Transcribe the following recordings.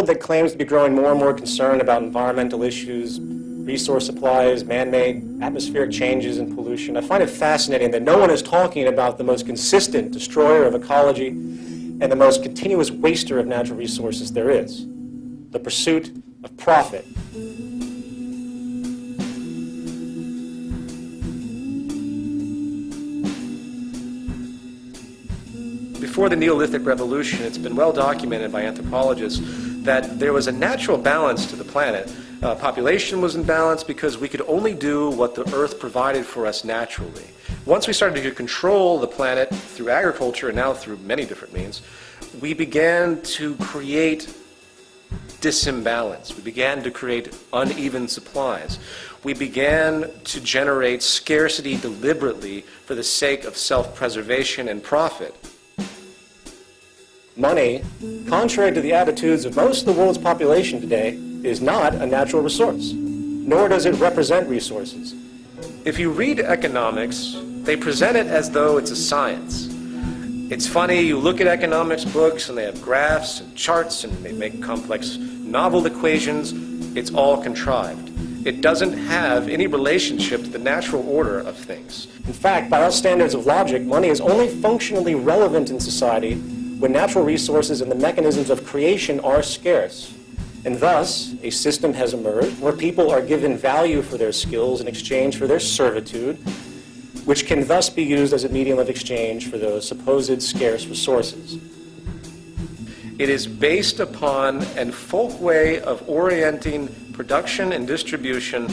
world that claims to be growing more and more concerned about environmental issues, resource supplies, man-made atmospheric changes and pollution, I find it fascinating that no one is talking about the most consistent destroyer of ecology and the most continuous waster of natural resources there is, the pursuit of profit. Before the Neolithic Revolution, it's been well documented by anthropologists that there was a natural balance to the planet. Population was in balance because we could only do what the Earth provided for us naturally. Once we started to control the planet through agriculture, and now through many different means, we began to create disimbalance. We began to create uneven supplies. We began to generate scarcity deliberately for the sake of self-preservation and profit. Money, contrary to the attitudes of most of the world's population today, is not a natural resource, nor does it represent resources. If you read economics, they present it as though it's a science. It's funny, you look at economics books and they have graphs and charts and they make complex novel equations. It's all contrived. It doesn't have any relationship to the natural order of things. In fact, by our standards of logic, money is only functionally relevant in society when natural resources and the mechanisms of creation are scarce. And thus, a system has emerged where people are given value for their skills in exchange for their servitude, which can thus be used as a medium of exchange for those supposed scarce resources. It is based upon a folk way of orienting production and distribution.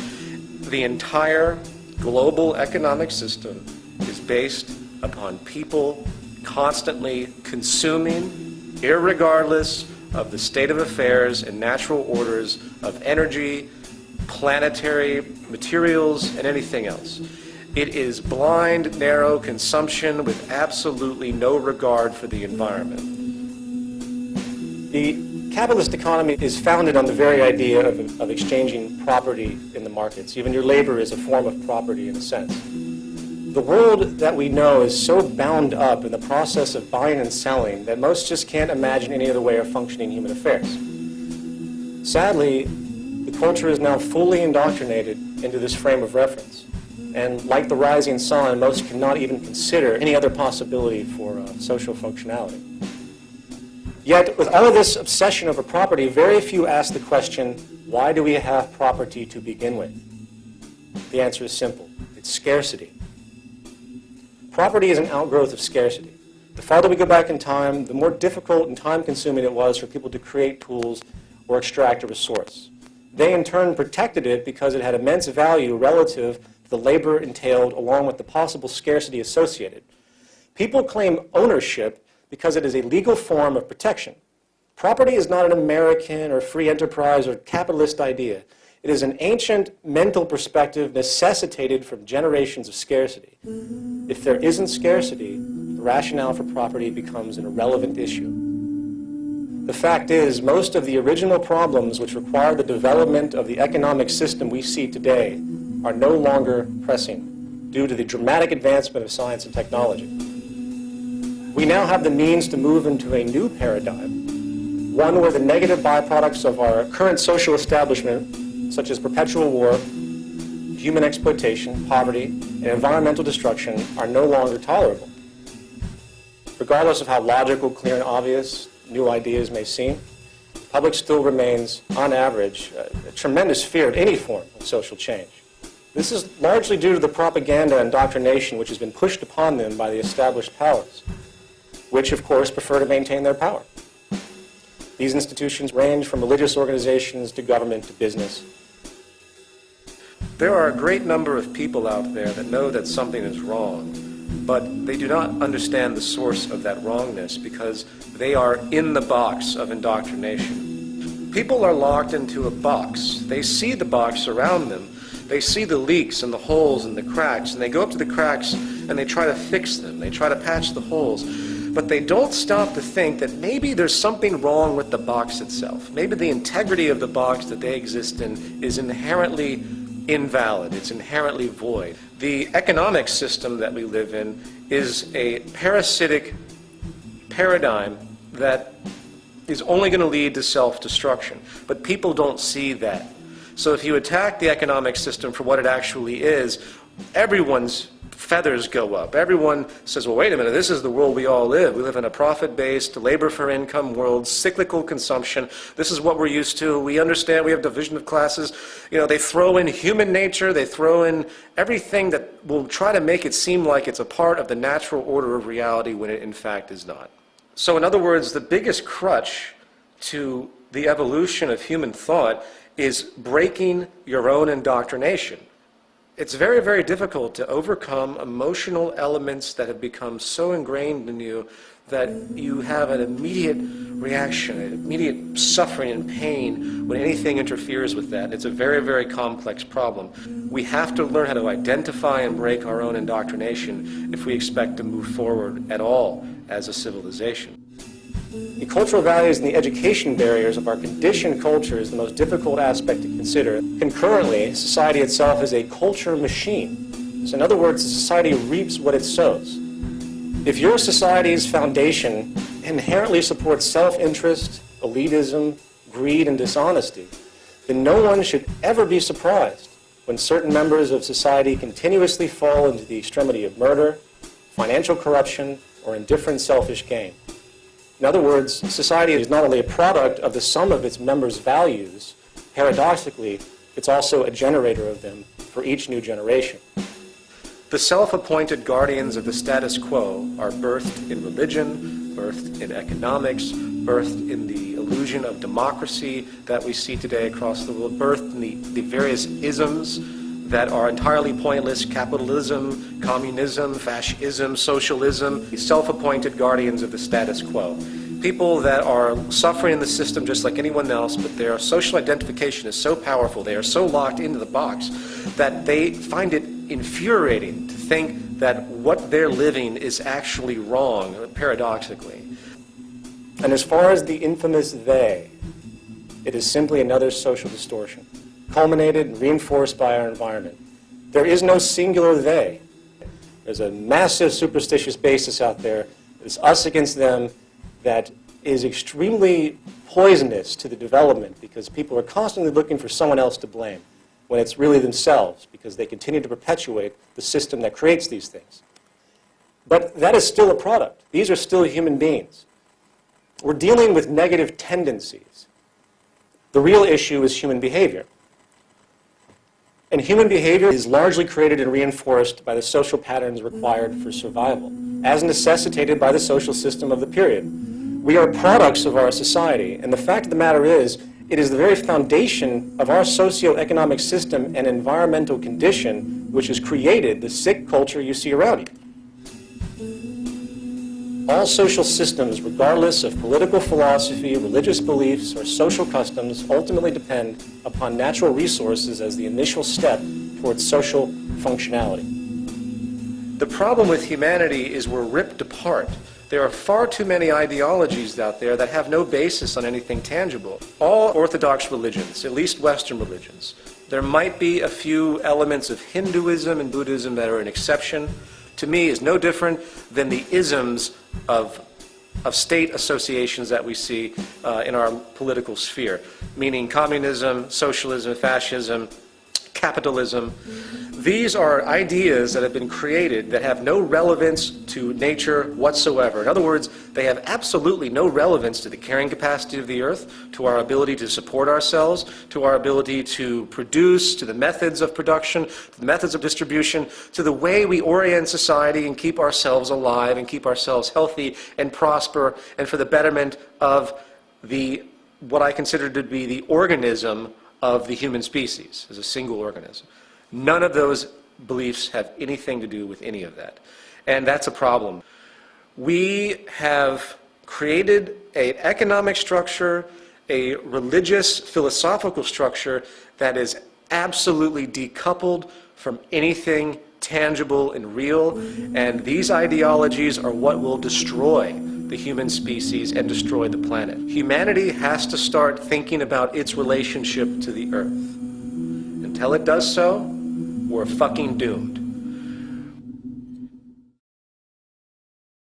The entire global economic system is based upon people constantly consuming, irregardless of the state of affairs and natural orders of energy, planetary materials, and anything else. It is blind, narrow consumption with absolutely no regard for the environment. The capitalist economy is founded on the very idea of exchanging property in the markets. Even your labor is a form of property in a sense. The world that we know is so bound up in the process of buying and selling that most just can't imagine any other way of functioning human affairs. Sadly, the culture is now fully indoctrinated into this frame of reference. And like the rising sun, most cannot even consider any other possibility for social functionality. Yet, with all of this obsession over property, very few ask the question, why do we have property to begin with? The answer is simple. It's scarcity. Property is an outgrowth of scarcity. The farther we go back in time, the more difficult and time-consuming it was for people to create tools or extract a resource. They, in turn, protected it because it had immense value relative to the labor entailed along with the possible scarcity associated. People claim ownership because it is a legal form of protection. Property is not an American or free enterprise or capitalist idea. It is an ancient mental perspective necessitated from generations of scarcity. If there isn't scarcity, the rationale for property becomes an irrelevant issue. The fact is, most of the original problems which require the development of the economic system we see today are no longer pressing due to the dramatic advancement of science and technology. We now have the means to move into a new paradigm, one where the negative byproducts of our current social establishment, such as perpetual war, human exploitation, poverty, and environmental destruction, are no longer tolerable. Regardless of how logical, clear, and obvious new ideas may seem, the public still remains, on average, a tremendous fear of any form of social change. This is largely due to the propaganda and indoctrination which has been pushed upon them by the established powers, which, of course, prefer to maintain their power. These institutions range from religious organizations to government to business. There are a great number of people out there that know that something is wrong, but they do not understand the source of that wrongness because they are in the box of indoctrination. People are locked into a box. They see the box around them. They see the leaks and the holes and the cracks, and they go up to the cracks and they try to fix them. They try to patch the holes. But they don't stop to think that maybe there's something wrong with the box itself. Maybe the integrity of the box that they exist in is inherently invalid. It's inherently void. The economic system that we live in is a parasitic paradigm that is only going to lead to self-destruction. But people don't see that. So if you attack the economic system for what it actually is, everyone's feathers go up. Everyone says, well, wait a minute, this is the world we all live. We live in a profit-based, labor-for-income world, cyclical consumption. This is what we're used to. We understand we have division of classes. You know, they throw in human nature. They throw in everything that will try to make it seem like it's a part of the natural order of reality when it in fact is not. So in other words, the biggest crutch to the evolution of human thought is breaking your own indoctrination. It's very, very difficult to overcome emotional elements that have become so ingrained in you that you have an immediate reaction, an immediate suffering and pain when anything interferes with that. It's a very, very complex problem. We have to learn how to identify and break our own indoctrination if we expect to move forward at all as a civilization. The cultural values and the education barriers of our conditioned culture is the most difficult aspect to consider. Concurrently, society itself is a culture machine. So in other words, society reaps what it sows. If your society's foundation inherently supports self-interest, elitism, greed, and dishonesty, then no one should ever be surprised when certain members of society continuously fall into the extremity of murder, financial corruption, or indifferent selfish gain. In other words, society is not only a product of the sum of its members' values, paradoxically, it's also a generator of them for each new generation. The self-appointed guardians of the status quo are birthed in religion, birthed in economics, birthed in the illusion of democracy that we see today across the world, birthed in the various isms that are entirely pointless: capitalism, communism, fascism, socialism, the self-appointed guardians of the status quo. People that are suffering in the system just like anyone else, but their social identification is so powerful, they are so locked into the box, that they find it infuriating to think that what they're living is actually wrong, paradoxically. And as far as the infamous they, it is simply another social distortion, culminated and reinforced by our environment. There is no singular they. There's a massive superstitious basis out there. It's us against them that is extremely poisonous to the development, because people are constantly looking for someone else to blame when it's really themselves, because they continue to perpetuate the system that creates these things. But that is still a product. These are still human beings. We're dealing with negative tendencies. The real issue is human behavior. And human behavior is largely created and reinforced by the social patterns required for survival, as necessitated by the social system of the period. We are products of our society, and the fact of the matter is, it is the very foundation of our socio-economic system and environmental condition which has created the sick culture you see around you. All social systems, regardless of political philosophy, religious beliefs, or social customs, ultimately depend upon natural resources as the initial step towards social functionality. The problem with humanity is we're ripped apart. There are far too many ideologies out there that have no basis on anything tangible. All Orthodox religions, at least Western religions, there might be a few elements of Hinduism and Buddhism that are an exception, to me is no different than the isms of state associations that we see in our political sphere, meaning communism, socialism, fascism, capitalism. These are ideas that have been created that have no relevance to nature whatsoever. In other words, they have absolutely no relevance to the carrying capacity of the earth, to our ability to support ourselves, to our ability to produce, to the methods of production, to the methods of distribution, to the way we orient society and keep ourselves alive and keep ourselves healthy and prosper, and for the betterment of what I consider to be the organism of the human species as a single organism. None of those beliefs have anything to do with any of that. And that's a problem. We have created an economic structure, a religious, philosophical structure that is absolutely decoupled from anything tangible and real, and these ideologies are what will destroy the human species and destroy the planet. Humanity has to start thinking about its relationship to the earth. Until it does so, we're fucking doomed.